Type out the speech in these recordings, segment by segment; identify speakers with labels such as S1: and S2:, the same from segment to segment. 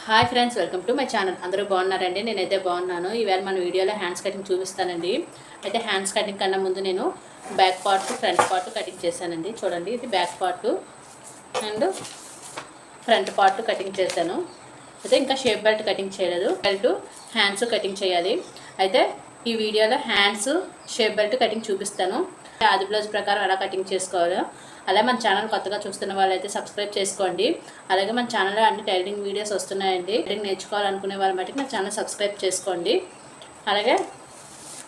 S1: Hi friends, welcome to my channel. అందరూ బాగున్నారండి? నేనైతే బాగున్నాను. ఈవేళ మన వీడియోలో హ్యాండ్స్ కటింగ్ చూపిస్తానండి. అయితే హ్యాండ్స్ కటింగ్ కన్నా ముందు నేను back part, front part cutting చేశానండి. చూడండి, ఇది back part and front part cutting చేశాను. అయితే ఇంకా షేప్ బెల్ట్ కటింగ్ చేయలేదు. బెల్ట్ హ్యాండ్స్ కటింగ్ చేయాలి. అయితే ఈ వీడియోలో హ్యాండ్స్ షేప్ బెల్ట్ కటింగ్ చూపిస్తాను. ఆది బ్లౌజ్ ప్రకారం ఎలా కటింగ్ చేసుకోవాలో. అలాగే మన ఛానల్ కొత్తగా చూస్తున్న వాళ్ళైతే సబ్స్క్రైబ్ చేసుకోండి. అలాగే మన ఛానల్లో అన్ని టైలరింగ్ వీడియోస్ వస్తున్నాయండి. టైలరింగ్ నేర్చుకోవాలనుకునే వాళ్ళ మటుకు నా ఛానల్ సబ్స్క్రైబ్ చేసుకోండి. అలాగే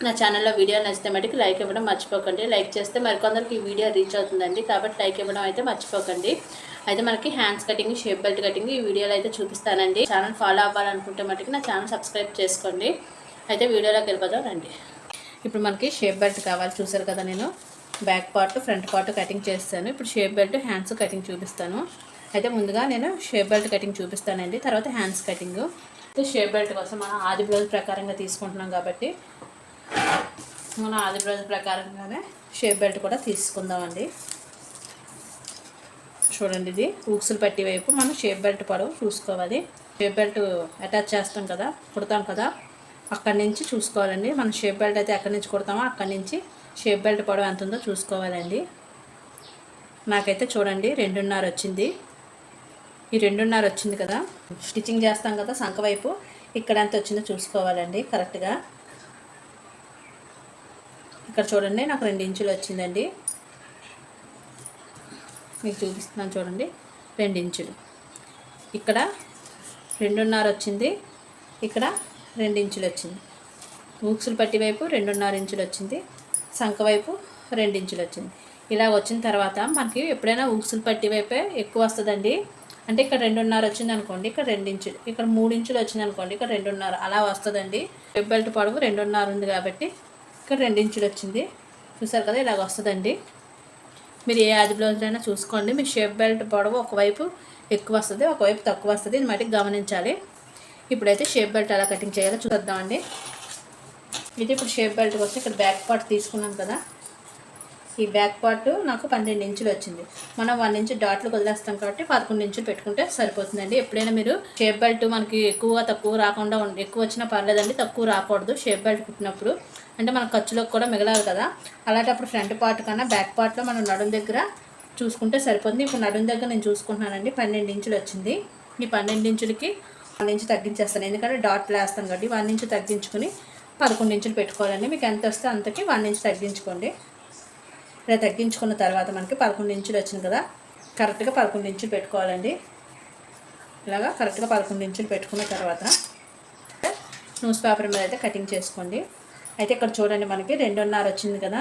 S1: నా ఛానల్లో వీడియో నచ్చితే మటుకు లైక్ ఇవ్వడం మర్చిపోకండి. లైక్ చేస్తే మరికొందరికి ఈ వీడియో రీచ్ అవుతుందండి, కాబట్టి లైక్ ఇవ్వడం అయితే మర్చిపోకండి. అయితే మనకి hands cutting, shape belt cutting ఈ వీడియోలో అయితే చూపిస్తానండి. ఛానల్ ఫాలో అవ్వాలనుకుంటే మటుకు నా ఛానల్ సబ్స్క్రైబ్ చేసుకోండి. అయితే వీడియోలోకి వెళ్ళిపోదాం రండి. ఇప్పుడు మనకి షేప్ బెల్ట్ కావాలి. చూసారు కదా, నేను back part, front part cutting చేస్తాను. ఇప్పుడు షేప్ బెల్ట్, హ్యాండ్స్ కటింగ్ చూపిస్తాను. అయితే ముందుగా నేను షేప్ బెల్ట్ కటింగ్ చూపిస్తానండి, తర్వాత హ్యాండ్స్ కటింగ్. షేప్ బెల్ట్ కోసం మనం ఆది బ్లౌజ్ ప్రకారంగా తీసుకుంటున్నాం కాబట్టి మనం ఆది బ్లౌజ్ ప్రకారంగానే షేప్ బెల్ట్ కూడా తీసుకుందామండి. చూడండి, ఇది ఊక్సులు పట్టి వైపు మనం షేప్ బెల్ట్ పొడవు చూసుకోవాలి. షేప్ బెల్ట్ అటాచ్ చేస్తాం కదా, కుడతాం కదా, అక్కడి నుంచి చూసుకోవాలండి. మనం షేప్ బెల్ట్ అయితే ఎక్కడి నుంచి కుడతామో అక్కడి నుంచి షేప్ బెల్ట్ పొడవు ఎంత ఉందో చూసుకోవాలండి. నాకైతే చూడండి 2.5 వచ్చింది. ఈ 2.5 వచ్చింది కదా, స్టిచ్చింగ్ చేస్తాం కదా సంక వైపు, ఇక్కడ ఎంత వచ్చిందో చూసుకోవాలండి కరెక్ట్గా. ఇక్కడ చూడండి, నాకు 2 ఇంచులు వచ్చిందండి. మీకు చూపిస్తున్నాను చూడండి, 2 ఇంచులు. ఇక్కడ 2.5 వచ్చింది, ఇక్కడ 2 ఇంచులు వచ్చింది. ఊక్సులు పట్టి వైపు 2.5 ఇంచులు వచ్చింది, సంక వైపు 2 ఇంచులు వచ్చింది. ఇలా వచ్చిన తర్వాత మనకి ఎప్పుడైనా ఊక్సులు పట్టి వైపే ఎక్కువ వస్తుందండి. అంటే ఇక్కడ 2.5 వచ్చింది అనుకోండి, ఇక్కడ 2 ఇంచులు, ఇక్కడ 3 ఇంచులు వచ్చింది అనుకోండి, ఇక్కడ 2.5 అలా వస్తుందండి. షేప్ బెల్ట్ పొడవు 2.5 ఉంది కాబట్టి ఇక్కడ 2 ఇంచులు వచ్చింది. చూసారు కదా, ఇలాగ వస్తుందండి. మీరు ఏ ఆది బ్లౌజ్లైనా చూసుకోండి, మీ షేప్ బెల్ట్ పొడవు ఒకవైపు ఎక్కువ వస్తుంది, ఒకవైపు తక్కువ వస్తుంది. ఇది మటుకు గమనించాలి. ఇప్పుడైతే షేప్ బెల్ట్ ఎలా కటింగ్ చేయాలో చూద్దామండి. ఇది ఇప్పుడు షేప్ బెల్ట్ కోసం ఇక్కడ బ్యాక్ పార్ట్ తీసుకున్నాం కదా, ఈ బ్యాక్ పార్ట్ నాకు 12 ఇంచులు వచ్చింది. మనం 1 ఇంచు డాట్లు వదిలేస్తాం కాబట్టి 11 ఇంచులు పెట్టుకుంటే సరిపోతుందండి. ఎప్పుడైనా మీరు షేప్ బెల్ట్ మనకి ఎక్కువ తక్కువ రాకుండా, ఎక్కువ వచ్చినా పర్లేదండి, తక్కువ రాకూడదు షేప్ బెల్ట్ కుట్టినప్పుడు. అంటే మన ఖర్చులకు కూడా మిగలాలి కదా. అలాంటప్పుడు ఫ్రంట్ పార్ట్ కన్నా బ్యాక్ పార్ట్లో మనం నడుం దగ్గర చూసుకుంటే సరిపోతుంది. ఇప్పుడు నడుం దగ్గర నేను చూసుకుంటున్నానండి, 12 ఇంచులు వచ్చింది. ఈ 12 ఇంచులకి 1 ఇంచు తగ్గించేస్తాను, ఎందుకంటే డాట్లు వేస్తాను కాబట్టి. 1 ఇంచు తగ్గించుకుని 11 ఇంచులు పెట్టుకోవాలండి. మీకు ఎంత వస్తే అంతకి 1 ఇంచు తగ్గించుకోండి. ఇలా తగ్గించుకున్న తర్వాత మనకి 11 ఇంచులు వచ్చింది కదా, కరెక్ట్గా 11 ఇంచులు పెట్టుకోవాలండి. ఇలాగా కరెక్ట్గా 11 ఇంచులు పెట్టుకున్న తర్వాత న్యూస్ పేపర్ మీద అయితే కటింగ్ చేసుకోండి. అయితే ఇక్కడ చూడండి, మనకి 2.5 వచ్చింది కదా,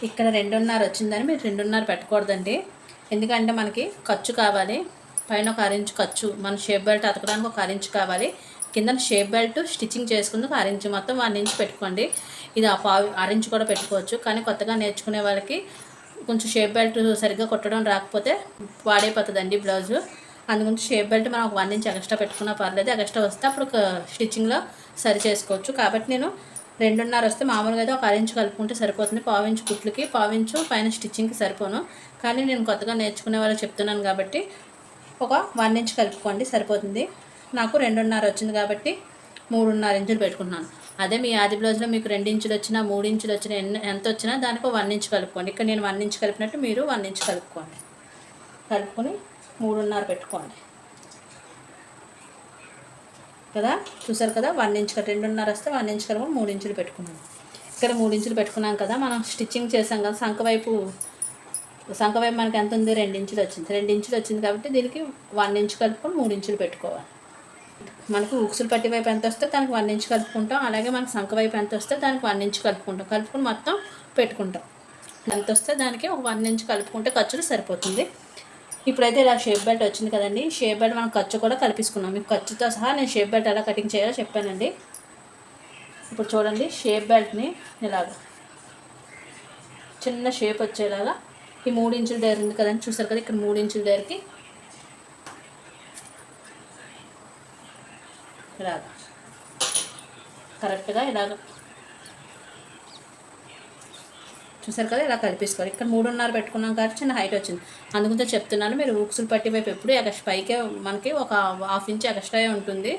S1: ఇక్కడ 2.5 వచ్చిందని మీరు 2.5 పెట్టకూడదండి. ఎందుకంటే మనకి ఖర్చు కావాలి, పైన ఒక అరించు ఖర్చు, మన షేప్ బెల్ట్ అతకడానికి ఒక అరించు కావాలి, కింద షేప్ బెల్ట్ స్టిచ్చింగ్ చేసుకుందుకు అరించు, మొత్తం 1 ఇంచు పెట్టుకోండి. ఇది అరించు కూడా పెట్టుకోవచ్చు, కానీ కొత్తగా నేర్చుకునే వాళ్ళకి కొంచెం షేప్ బెల్ట్ సరిగ్గా కుట్టడం రాకపోతే వాడైపోతుందండి బ్లౌజు. అందుగురించి షేప్ బెల్ట్ మనం ఒక 1 ఇంచ్ ఎక్స్ట్రా పెట్టుకున్నా పర్లేదు, ఎక్స్ట్రా వస్తే అప్పుడు స్టిచ్చింగ్లో సరి చేసుకోవచ్చు. కాబట్టి నేను 2.5 వస్తే మామూలుగా అయితే ఒక అరించు కలుపుకుంటే సరిపోతుంది. పావించు కుట్లకి, పావించు పైన స్టిచ్చింగ్కి సరిపోను. కానీ నేను కొత్తగా నేర్చుకునే వాళ్ళకి చెప్తున్నాను కాబట్టి ఒక 1 ఇంచ్ కలుపుకోండి సరిపోతుంది. నాకు 2.5 వచ్చింది కాబట్టి 3.5 ఇంచులు పెట్టుకుంటున్నాను. అదే మీ ఆది బ్లౌజ్లో మీకు 2 ఇంచులు వచ్చినా 3 ఇంచులు వచ్చినా ఎంత వచ్చినా దానికి 1 ఇంచ్ కలుపుకోండి. ఇక్కడ నేను 1 ఇంచ్ కలిపినట్టు మీరు 1 ఇంచ్ కలుపుకోండి. కలుపుకొని 3.5 పెట్టుకోండి కదా. చూసారు కదా, 1 ఇంచ్ 2.5 వస్తే 1 ఇంచ్ కలుపుకొని 3 ఇంచులు పెట్టుకున్నాను. ఇక్కడ 3 ఇంచులు పెట్టుకున్నాం కదా, మనం స్టిచ్చింగ్ చేసాం కదా, సంక వైపు మనకి ఎంత ఉంది, 2 ఇంచులు వచ్చింది. 2 ఇంచులు వచ్చింది కాబట్టి దీనికి 1 ఇంచ్ కలుపుకొని 3 ఇంచులు పెట్టుకోవాలి. మనకు ఉక్సులు పట్టి వైపు ఎంత వస్తే దానికి 1 ఇంచ్ కలుపుకుంటాం. అలాగే మనకు సంక వైపు ఎంత వస్తే దానికి 1 ఇంచ్ కలుపుకుంటాం. కలుపుకొని మొత్తం పెట్టుకుంటాం. ఎంత వస్తే దానికి ఒక 1 ఇంచ్ కలుపుకుంటే ఖర్చులు సరిపోతుంది. ఇప్పుడైతే ఇలా షేప్ బెల్ట్ వచ్చింది కదండి, షేప్ బెల్ట్ మనం ఖర్చు కూడా కల్పించుకున్నాం. మీకు ఖర్చుతో సహా నేను షేప్ బెల్ట్ ఎలా కటింగ్ చేయాలో చెప్పానండి. ఇప్పుడు చూడండి, షేప్ బెల్ట్ని ఇలాగ చిన్న షేప్ వచ్చేలాగా ఈ 3 ఇంచుల దగ్గర ఉంది కదండి, చూసారు కదా, ఇక్కడ 3 ఇంచుల దగ్గరికి ఇలాగ కరెక్ట్గా ఇలాగ చూసారు కదా, ఇలా కలిపేసుకోవాలి. ఇక్కడ 3.5 పెట్టుకున్నాం కాబట్టి చిన్న హైట్ వచ్చింది. అందుకుంటే చెప్తున్నాను, మీరు ఊక్సులు పట్టి వైపు ఎప్పుడు పైకే మనకి ఒక 1/2 ఇంచ్ ఎక్స్ట్రా ఉంటుంది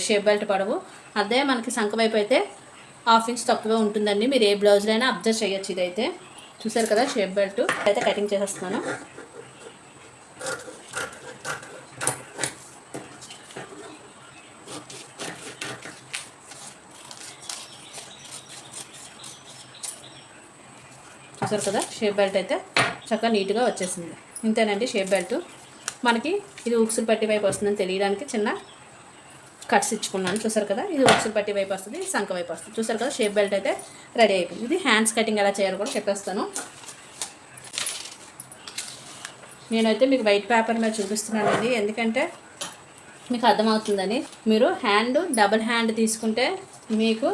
S1: షేప్ బెల్ట్ పొడవు. అదే మనకి సంక వైపు అయితే 1/2 ఇంచ్ తక్కువే ఉంటుందండి. మీరు ఏ బ్లౌజ్లో అయినా అబ్జర్వ్ చేయొచ్చు. ఇదైతే చూసారు కదా, షేప్ బెల్ట్ అయితే కటింగ్ చేసేస్తున్నాను. చూసారు కదా, షేప్ బెల్ట్ అయితే చక్కగా నీట్గా వచ్చేసింది. ఇంతేనండి షేప్ బెల్ట్. మనకి ఇది ఉక్సులు పట్టి వైపు వస్తుందని తెలియడానికి చిన్న కట్స్ ఇచ్చుకున్నాను. చూసారు కదా, ఇది ఉక్సులు పట్టి వైపు వస్తుంది, సంక వైపు వస్తుంది. చూసారు కదా, షేప్ బెల్ట్ అయితే రెడీ అయిపోయింది. ఇది హ్యాండ్స్ కటింగ్ ఎలా చేయాలో కూడా చెప్పేస్తాను. నేనైతే మీకు వైట్ పేపర్ మీద చూపిస్తున్నానండి, ఎందుకంటే మీకు అర్థమవుతుందని. మీరు డబుల్ హ్యాండ్ తీసుకుంటే మీకు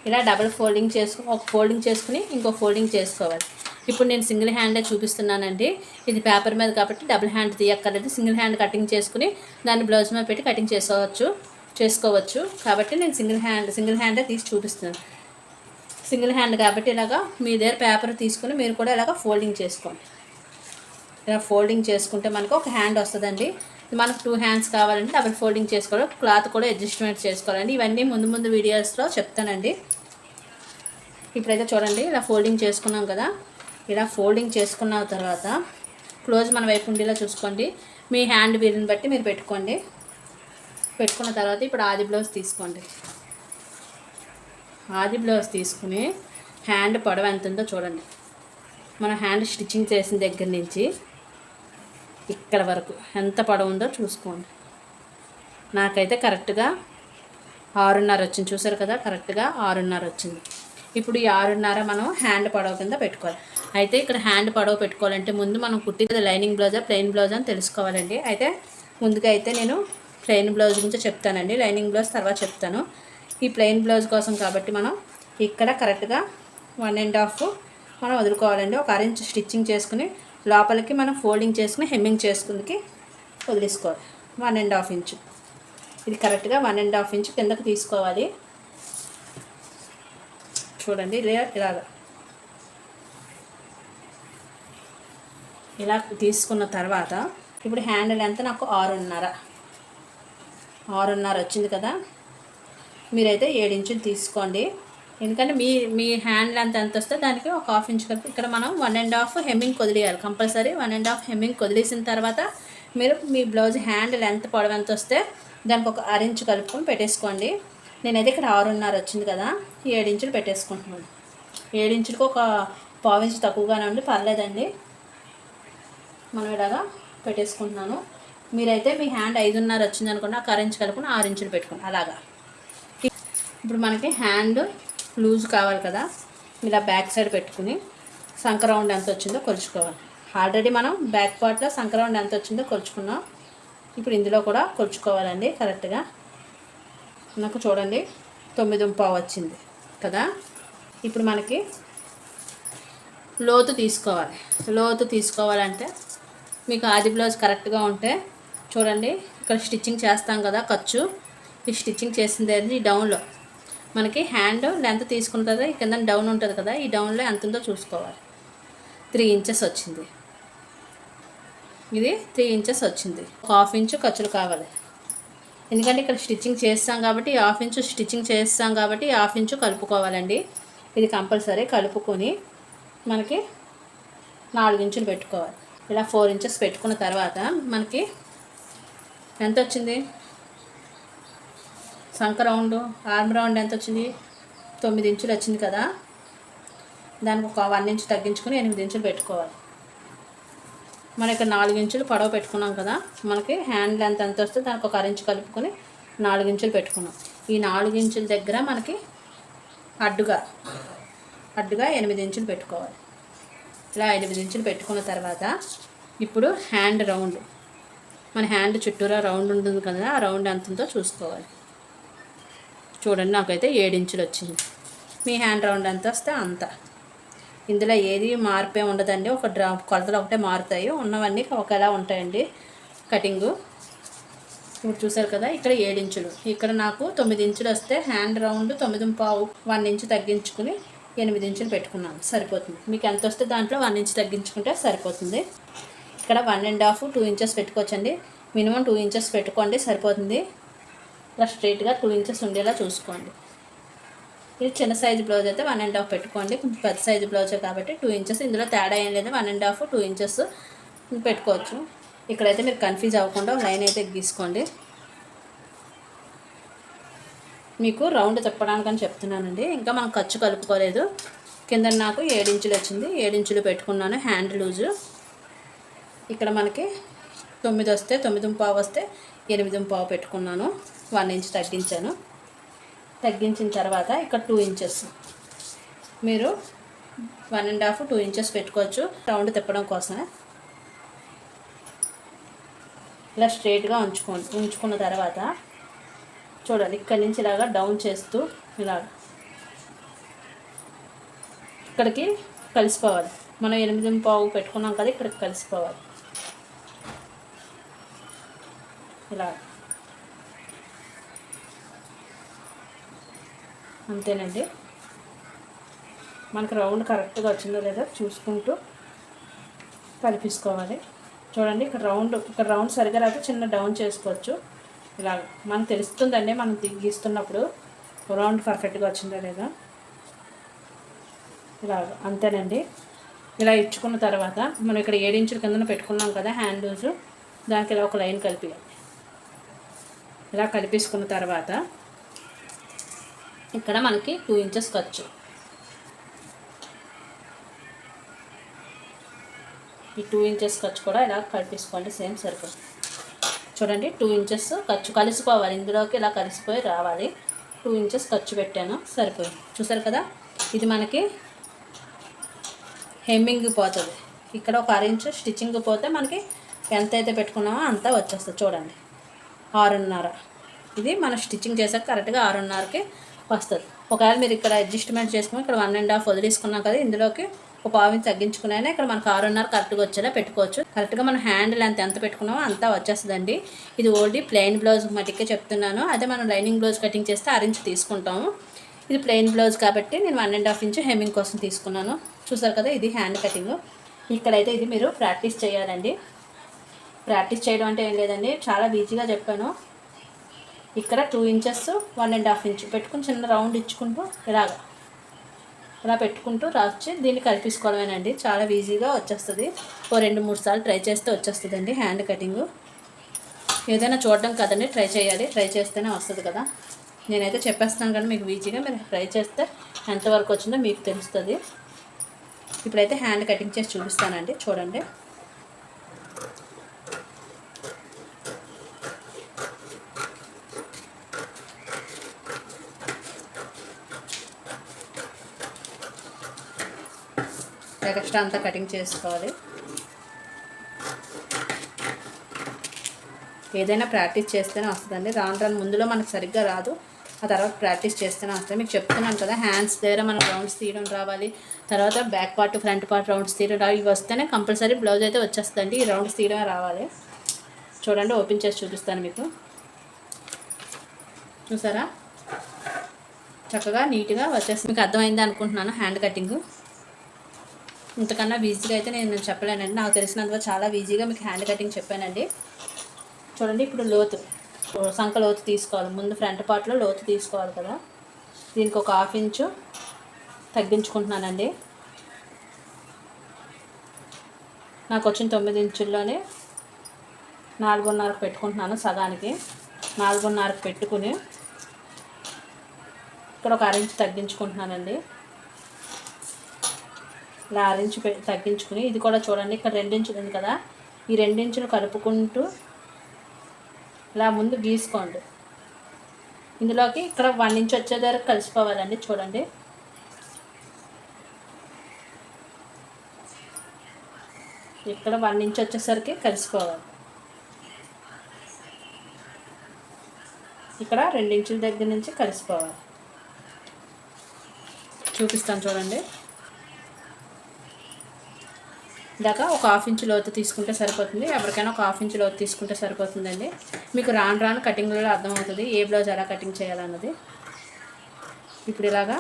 S1: ఇలా డబుల్ ఫోల్డింగ్ చేసుకుని ఒక ఫోల్డింగ్ చేసుకుని ఇంకో ఫోల్డింగ్ చేసుకోవాలి. ఇప్పుడు నేను సింగిల్ హ్యాండే చూపిస్తున్నానండి. ఇది పేపర్ మీద కాబట్టి డబుల్ హ్యాండ్ తీయక్కర్లేదు. సింగిల్ హ్యాండ్ కటింగ్ చేసుకుని దాన్ని బ్లౌజ్ మీద పెట్టి కటింగ్ చేసుకోవచ్చు. కాబట్టి నేను సింగిల్ హ్యాండే తీసి చూపిస్తున్నాను. సింగిల్ హ్యాండ్ కాబట్టి ఇలాగా మీ దగ్గర పేపర్ తీసుకుని మీరు కూడా ఇలాగ ఫోల్డింగ్ చేసుకోండి. ఇలా ఫోల్డింగ్ చేసుకుంటే మనకు ఒక హ్యాండ్ వస్తుందండి. మనకు 2 హ్యాండ్స్ కావాలంటే డబుల్ ఫోల్డింగ్ చేసుకోవాలి. క్లాత్ కూడా అడ్జస్ట్మెంట్ చేసుకోవాలండి. ఇవన్నీ ముందు వీడియోస్లో చెప్తానండి. ఇప్పుడైతే చూడండి, ఇలా ఫోల్డింగ్ చేసుకున్నాం కదా. ఇలా ఫోల్డింగ్ చేసుకున్న తర్వాత క్లోజ్ మన వైపు ఉండేలా చూసుకోండి. మీ హ్యాండ్ వీలుని బట్టి మీరు పెట్టుకోండి. పెట్టుకున్న తర్వాత ఇప్పుడు ఆది బ్లౌజ్ తీసుకోండి. ఆది బ్లౌజ్ తీసుకుని హ్యాండ్ పొడవు ఎంత ఉందో చూడండి. మన హ్యాండ్ స్టిచ్చింగ్ చేసిన దగ్గర నుంచి ఇక్కడ వరకు ఎంత పొడవు ఉందో చూసుకోండి. నాకైతే కరెక్ట్గా 6.5 వచ్చింది. చూసారు కదా, కరెక్ట్గా 6.5 వచ్చింది. ఇప్పుడు ఈ 6.5 మనం హ్యాండ్ పొడవు కింద పెట్టుకోవాలి. అయితే ఇక్కడ హ్యాండ్ పొడవు పెట్టుకోవాలంటే ముందు మనం కుట్టింది లైనింగ్ బ్లౌజా ప్లెయిన్ బ్లౌజ్ అని తెలుసుకోవాలండి. అయితే ముందుగా అయితే నేను ప్లెయిన్ బ్లౌజ్ గురించి చెప్తానండి. లైనింగ్ బ్లౌజ్ తర్వాత చెప్తాను. ఈ ప్లెయిన్ బ్లౌజ్ కోసం కాబట్టి మనం ఇక్కడ కరెక్ట్గా 1.5 మనం వదులుకోవాలండి. ఒక 1 ఇంచ్ స్టిచ్చింగ్ చేసుకుని లోపలికి మనం ఫోల్డింగ్ చేసుకుని హెమ్మింగ్ చేసుకుని వదిలేసుకోవాలి. 1.5 ఇంచు ఇది కరెక్ట్గా 1.5 ఇంచు కిందకి తీసుకోవాలి. చూడండి, ఇలా తీసుకున్న తర్వాత ఇప్పుడు హ్యాండ్ లెంత్ నాకు 6.5 వచ్చింది కదా. మీరైతే 7 ఇంచులు తీసుకోండి. ఎందుకంటే మీ హ్యాండ్ లెంత్ ఎంత వస్తే దానికి ఒక 1/2 ఇంచ్ కలిపి ఇక్కడ మనం 1.5 హెమ్మింగ్ వదిలేయాలి కంపల్సరీ. 1.5 హెమ్మింగ్ వదిలేసిన తర్వాత మీరు మీ బ్లౌజ్ హ్యాండ్ లెంత్ పొడవు ఎంత వస్తే దానికి ఒక 1/2 ఇంచ్ కలుపుకొని పెట్టేసుకోండి. నేనైతే ఇక్కడ 6.5 వచ్చింది కదా, 7 ఇంచులు పెట్టేసుకుంటున్నాను. 7 ఇంచులకు ఒక 1/2 ఇంచ్ తక్కువగానే ఉండి పర్లేదండి. మనం ఇలాగా పెట్టేసుకుంటున్నాను. మీరైతే మీ హ్యాండ్ 5.5 వచ్చింది అనుకోండి, ఆ 1/2 ఇంచ్ కలుపుకొని 6 ఇంచులు పెట్టుకోండి. అలాగా ఇప్పుడు మనకి హ్యాండ్ లూజ్ కావాలి కదా, ఇలా బ్యాక్ సైడ్ పెట్టుకుని సంక రౌండ్ ఎంత వచ్చిందో కొలుచుకోవాలి. ఆల్రెడీ మనం బ్యాక్ పార్ట్లో సంక రౌండ్ ఎంత వచ్చిందో కొలుచుకున్నాం. ఇప్పుడు ఇందులో కూడా కొలుచుకోవాలండి. కరెక్ట్గా నాకు చూడండి 9.5 వచ్చింది కదా. ఇప్పుడు మనకి లోతు తీసుకోవాలంటే మీకు ఆది బ్లౌజ్ కరెక్ట్గా ఉంటే చూడండి, ఇక్కడ స్టిచ్చింగ్ చేస్తాం కదా ఖర్చు. ఈ స్టిచ్చింగ్ చేసింది ఈ డౌన్లో మనకి హ్యాండ్ లెంత్ తీసుకున్న తర్వాత ఈ కింద డౌన్ ఉంటుంది కదా, ఈ డౌన్లో ఎంత ఉందో చూసుకోవాలి. 3 ఇంచెస్ వచ్చింది. ఇది 3 ఇంచెస్ వచ్చింది. 1/2 ఇంచు ఖర్చులు కావాలి. ఎందుకంటే ఇక్కడ స్టిచ్చింగ్ చేస్తాం కాబట్టి 1/2 ఇంచు స్టిచ్చింగ్ చేస్తాం కాబట్టి 1/2 ఇంచు కలుపుకోవాలండి. ఇది కంపల్సరీ కలుపుకొని మనకి 4 ఇంచులు పెట్టుకోవాలి. ఇలా 4 ఇంచెస్ పెట్టుకున్న తర్వాత మనకి ఎంత వచ్చింది, సంక రౌండ్ ఆర్మ్ రౌండ్ ఎంత వచ్చింది, 9 ఇంచులు వచ్చింది కదా. దానికి ఒక 1 ఇంచు తగ్గించుకొని 8 ఇంచులు పెట్టుకోవాలి. మనం ఇక్కడ 4 ఇంచులు పొడవు పెట్టుకున్నాం కదా, మనకి హ్యాండ్ లెంత్ ఎంత వస్తే దానికి ఒక 1/2 ఇంచు కలుపుకొని 4 ఇంచులు పెట్టుకున్నాం. ఈ 4 ఇంచుల దగ్గర మనకి అడ్డుగా 8 ఇంచులు పెట్టుకోవాలి. ఇలా 8 ఇంచులు పెట్టుకున్న తర్వాత ఇప్పుడు హ్యాండ్ రౌండ్, మన హ్యాండ్ చుట్టూరా రౌండ్ ఉంటుంది కదా, ఆ రౌండ్ ఎంత ఉందో చూసుకోవాలి. చూడండి, నాకైతే 7 ఇంచులు వచ్చింది. మీ హ్యాండ్ రౌండ్ ఎంత వస్తే అంత. ఇందులో ఏది మార్పే ఉండదండి, ఒక కొలతలు ఒకటే మారుతాయి, ఉన్నవన్నీ ఒకేలా ఉంటాయండి కటింగు. ఇప్పుడు చూసారు కదా, ఇక్కడ 7 ఇంచులు, ఇక్కడ నాకు 9 ఇంచులు వస్తే హ్యాండ్ రౌండ్ 9.5 1 ఇంచు తగ్గించుకుని 8 ఇంచులు పెట్టుకున్నాను, సరిపోతుంది. మీకు ఎంత వస్తే దాంట్లో 1 ఇంచ్ తగ్గించుకుంటే సరిపోతుంది. ఇక్కడ 1.5 2 ఇంచెస్ పెట్టుకోవచ్చండి. మినిమం 2 ఇంచెస్ పెట్టుకోండి, సరిపోతుంది. ఇలా స్ట్రైట్గా 2 ఇంచెస్ ఉండేలా చూసుకోండి. ఇది చిన్న సైజు బ్లౌజ్ అయితే 1.5 పెట్టుకోండి. కొంచెం పెద్ద సైజు బ్లౌజే కాబట్టి 2 ఇంచెస్, ఇందులో తేడా ఏం లేదు. 1.5 2 ఇంచెస్ పెట్టుకోవచ్చు. ఇక్కడైతే మీరు కన్ఫ్యూజ్ అవ్వకుండా లైన్ అయితే గీసుకోండి. మీకు రౌండ్ తిప్పడానికని చెప్తున్నానండి. ఇంకా మనం ఖర్చు కలుపుకోలేదు. కింద నాకు 7 ఇంచులు వచ్చింది, 7 ఇంచులు పెట్టుకున్నాను హ్యాండ్ లూజు. ఇక్కడ మనకి 9 వస్తే 9.5 వస్తే 8.5 పెట్టుకున్నాను. 1 ఇంచ్ తగ్గించాను. తగ్గించిన తర్వాత ఇక్కడ 2 ఇంచెస్ మీరు 1.5 2 ఇంచెస్ పెట్టుకోవచ్చు రౌండ్ తిప్పడం కోసమే. ఇలా స్ట్రైట్గా ఉంచుకున్న తర్వాత చూడండి, ఇక్కడి నుంచి ఇలాగా డౌన్ చేస్తూ ఇలాగ ఇక్కడికి కలిసిపోవాలి. మనం 8.5 పెట్టుకున్నాం కదా, ఇక్కడికి కలిసిపోవాలి. ఇలా అంతేనండి. మనకు రౌండ్ కరెక్ట్గా వచ్చిందో లేదో చూసుకుంటూ కలిపేసుకోవాలి. చూడండి, ఇక్కడ రౌండ్ సరిగా రాదు, చిన్న డౌన్ చేసుకోవచ్చు. ఇలా మనకు తెలుస్తుందండి, మనం గీస్తున్నప్పుడు రౌండ్ పర్ఫెక్ట్గా వచ్చిందో లేదో. ఇలాగ అంతేనండి. ఇలా ఇచ్చుకున్న తర్వాత మనం ఇక్కడ 7 ఇంచుల కింద పెట్టుకున్నాం కదా హ్యాండ్ లూజు, దానికి ఇలా ఒక లైన్ కలిపియాలి. ఇలా కలిపేసుకున్న తర్వాత ఇక్కడ మనకి 2 ఇంచెస్ ఖర్చు. ఈ 2 ఇంచెస్ ఖర్చు కూడా ఇలా కలిపేసుకోండి, సేమ్ సరిపోతుంది. చూడండి, 2 ఇంచెస్ ఖర్చు కలిసిపోవాలి, ఇందులోకి ఇలా కలిసిపోయి రావాలి. 2 ఇంచెస్ ఖర్చు పెట్టాను, సరిపోయింది. చూసారు కదా, ఇది మనకి హెమ్మింగ్ పోతుంది. ఇక్కడ ఒక 1 ఇంచు స్టిచ్చింగ్ పోతే మనకి ఎంత అయితే పెట్టుకున్నామో అంతా వచ్చేస్తుంది. చూడండి, 6.5. ఇది మనం స్టిచ్చింగ్ చేసాక కరెక్ట్గా 6.5కి వస్తుంది. ఒకవేళ మీరు ఇక్కడ అడ్జస్ట్మెంట్ చేసుకుని ఇక్కడ 1.5 వదిలేసుకున్నాం కదా, ఇందులోకి ఒక 1/2 ఇంచ్ తగ్గించుకునైనా ఇక్కడ మనకు 6.5 కరెక్ట్గా వచ్చేలా పెట్టుకోవచ్చు. కరెక్ట్గా మనం హ్యాండ్ లెంత్ ఎంత పెట్టుకున్నామో అంతా వచ్చేస్తుందండి. ఇది ఓన్లీ ప్లెయిన్ బ్లౌజ్ మటుకే చెప్తున్నాను. అదే మనం లైనింగ్ బ్లౌజ్ కటింగ్ చేస్తే 6 ఇంచ్ తీసుకుంటాము. ఇది ప్లెయిన్ బ్లౌజ్ కాబట్టి నేను 1.5 ఇంచ్ హెమ్మింగ్ కోసం తీసుకున్నాను. చూసారు కదా, ఇది హ్యాండ్ కటింగ్. ఇక్కడైతే ఇది మీరు ప్రాక్టీస్ చేయాలండి. ప్రాక్టీస్ చేయడం అంటే ఏం లేదండి, చాలా ఈజీగా చెప్పాను. ఇక్కడ 2 ఇంచెస్ 1.5 ఇంచ్ పెట్టుకుని చిన్న రౌండ్ ఇచ్చుకుంటూ ఇలా పెట్టుకుంటూ రాసి దీన్ని కలిపేసుకోవడమేనండి. చాలా ఈజీగా వచ్చేస్తుంది. ఓ 2-3 సార్లు ట్రై చేస్తే వచ్చేస్తుందండి హ్యాండ్ కటింగ్. ఏదైనా చూడడం కదండి, ట్రై చేయాలి. ట్రై చేస్తేనే వస్తుంది కదా. నేనైతే చెప్పేస్తాను కానీ మీకు ఈజీగా మీరు ట్రై చేస్తే ఎంతవరకు వచ్చిందో మీకు తెలుస్తుంది. ఇప్పుడైతే హ్యాండ్ కటింగ్ చేసి చూపిస్తానండి, చూడండి. ఎక్స్ట్రా అంతా కటింగ్ చేసుకోవాలి. ఏదైనా ప్రాక్టీస్ చేస్తేనే వస్తుందండి. రాను ముందులో మనకు సరిగ్గా రాదు, ఆ తర్వాత ప్రాక్టీస్ చేస్తేనే వస్తుంది. మీకు చెప్తున్నాను కదా, హ్యాండ్స్ దగ్గర మనం రౌండ్స్ తీయడం రావాలి, తర్వాత back part front part rounds తీయడం రావాలి. ఇవి వస్తేనే కంపల్సరీ బ్లౌజ్ అయితే వచ్చేస్తుందండి. ఈ రౌండ్స్ తీయడమే రావాలి. చూడండి, ఓపెన్ చేసి చూపిస్తాను మీకు. చూసారా, చక్కగా నీట్గా వచ్చేస్తుంది. మీకు అర్థమైంది అనుకుంటున్నాను హ్యాండ్ కటింగ్. ఇంతకన్నా ఈజీగా అయితే నేను చెప్పలేనండి. నాకు తెలిసినందుకు చాలా ఈజీగా మీకు హ్యాండ్ కటింగ్ చెప్పానండి. చూడండి, ఇప్పుడు లోతు సంక లోతు తీసుకోవాలి. ముందు ఫ్రంట్ పార్ట్లో లోతు తీసుకోవాలి కదా, దీనికి ఒక 1/2 ఇంచు తగ్గించుకుంటున్నానండి. నాకు వచ్చిన 9 ఇంచుల్లోనే 4.5 పెట్టుకుంటున్నాను. సగానికి 4.5 పెట్టుకుని ఇక్కడ ఒక 1/2 ఇంచు తగ్గించుకుంటున్నానండి. ఇలా 1/2 ఇంచు తగ్గించుకుని ఇది కూడా చూడండి, ఇక్కడ 2 ఇంచులు ఉంది కదా, ఈ 2 ఇంచులు కలుపుకుంటూ ఇలా ముందు గీసుకోండి. ఇందులోకి ఇక్కడ 1 ఇంచ్ వచ్చే దగ్గర కలిసిపోవాలండి. చూడండి, ఇక్కడ 1 ఇంచ్ వచ్చేసరికి కలిసిపోవాలి. ఇక్కడ 2 ఇంచుల దగ్గర నుంచి కలిసిపోవాలి. చూపిస్తాను చూడండి. ఇందాక ఒక 1/2 ఇంచ్ లోతు తీసుకుంటే సరిపోతుంది. ఎవరికైనా ఒక 1/2 ఇంచ్ లోతు తీసుకుంటే సరిపోతుందండి. మీకు రాను కటింగ్లో అర్థమవుతుంది ఏ బ్లౌజ్ ఎలా కటింగ్ చేయాలన్నది. ఇప్పుడు ఇలాగా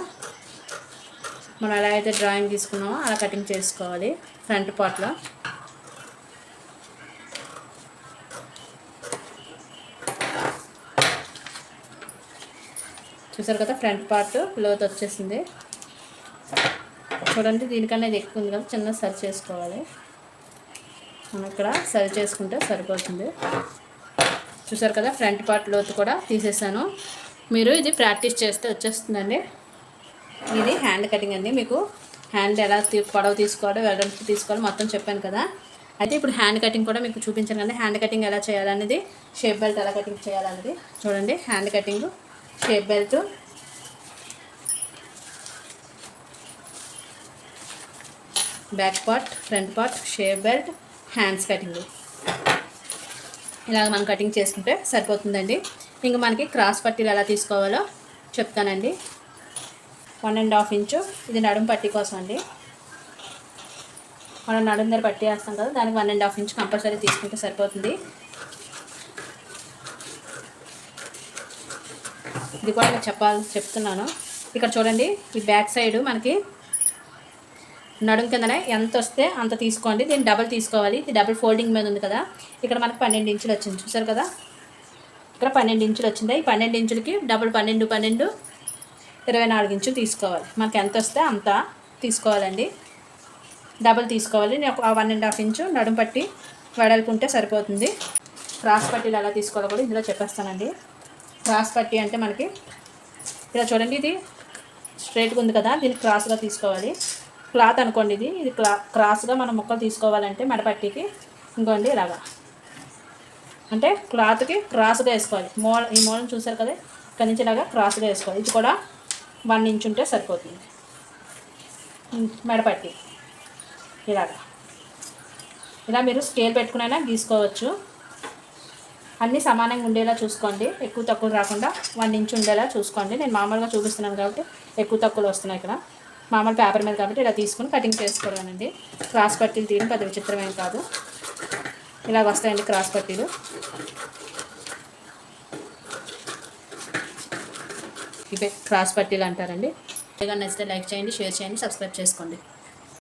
S1: మనం ఎలా అయితే డ్రాయింగ్ తీసుకున్నామో అలా కటింగ్ చేసుకోవాలి ఫ్రంట్ పార్ట్లో. చూసారు కదా ఫ్రంట్ పార్ట్ లోతు వచ్చేసింది. చూడండి దీనికన్నా ఇది ఎక్కువ ఉంది కదా, చిన్న సరి చేసుకోవాలి. మనం ఇక్కడ సరి చేసుకుంటే సరిపోతుంది. చూసారు కదా ఫ్రంట్ పార్ట్ లోతు కూడా తీసేసాను. మీరు ఇది ప్రాక్టీస్ చేస్తే వచ్చేస్తుందండి. ఇది హ్యాండ్ కటింగ్ అండి. మీకు హ్యాండ్ ఎలా పొడవు తీసుకోవాలో వెడల్పు తీసుకోవాలో మొత్తం చెప్పాను కదా. అయితే ఇప్పుడు హ్యాండ్ కటింగ్ కూడా మీకు చూపించాను కదా. హ్యాండ్ కటింగ్ ఎలా చేయాలనేది, షేప్ బెల్ట్ ఎలా కటింగ్ చేయాలనేది చూడండి. Hand cutting, shape belt, back part, front part, shape belt, hands cutting ఇలాగ మనం కటింగ్ చేసుకుంటే సరిపోతుందండి. ఇంకా మనకి క్రాస్ పట్టీలు ఎలా తీసుకోవాలో చెప్తానండి. 1.5 ఇంచు ఇది నడుము పట్టీ కోసం అండి. మనం నడుము దగ్గర పట్టీ వేస్తాం కదా, దానికి 1.5 ఇంచు కంపల్సరీ తీసుకుంటే సరిపోతుంది. ఇది కూడా నేను చెప్తున్నాను. ఇక్కడ చూడండి, ఈ బ్యాక్ సైడ్ మనకి నడుము కిందనే ఎంత వస్తే అంత తీసుకోండి. దీన్ని డబల్ తీసుకోవాలి. ఇది డబుల్ ఫోల్డింగ్ మీద ఉంది కదా. ఇక్కడ మనకు 12 ఇంచులు వచ్చింది. చూసారు కదా, ఇక్కడ 12 ఇంచులు వచ్చింది. ఈ 12 ఇంచులకి డబుల్ 12, 12, 24 ఇంచులు తీసుకోవాలి. మనకి ఎంత వస్తే అంత తీసుకోవాలండి. డబుల్ తీసుకోవాలి. నేను 1.5 ఇంచు నడుము పట్టి వెడల్పుంటే సరిపోతుంది. క్రాస్ పట్టీలు ఎలా తీసుకోవాలో కూడా ఇందులో చెప్పేస్తానండి. క్రాస్ పట్టీ అంటే మనకి ఇలా చూడండి, ఇది స్ట్రైట్గా ఉంది కదా, దీన్ని క్రాస్గా తీసుకోవాలి. క్లాత్ అనుకోండి, ఇది క్రాస్గా మనం ముక్కలు తీసుకోవాలంటే మెడపట్టీకి ఇంకోండి ఇలాగా, అంటే క్లాత్కి క్రాస్గా వేసుకోవాలి. ఈ మూలను చూసారు కదా, ఇక్కడ నుంచి ఇలాగా క్రాస్గా వేసుకోవాలి. ఇది కూడా 1 ఇంచ్ ఉంటే సరిపోతుంది. మెడపట్టి ఇలా మీరు స్కేల్ పెట్టుకునైనా గీసుకోవచ్చు. అన్నీ సమానంగా ఉండేలా చూసుకోండి. ఎక్కువ తక్కువ రాకుండా 1 ఇంచ్ ఉండేలా చూసుకోండి. నేను మామూలుగా చూపిస్తున్నాను కాబట్టి ఎక్కువ తక్కువలు వస్తున్నాయి. ఇక్కడ మామూలు పేపర్ మీద కాబట్టి ఇలా తీసుకుని కటింగ్ చేసుకోవాలండి. క్రాస్ పట్టీలు తీయడం పెద్ద విచిత్రమేం కాదు. ఇలాగ వస్తాయండి క్రాస్ పట్టీలు. ఇవే క్రాస్ పట్టీలు అంటారండి. నచ్చితే లైక్ చేయండి, షేర్ చేయండి, సబ్స్క్రైబ్ చేసుకోండి.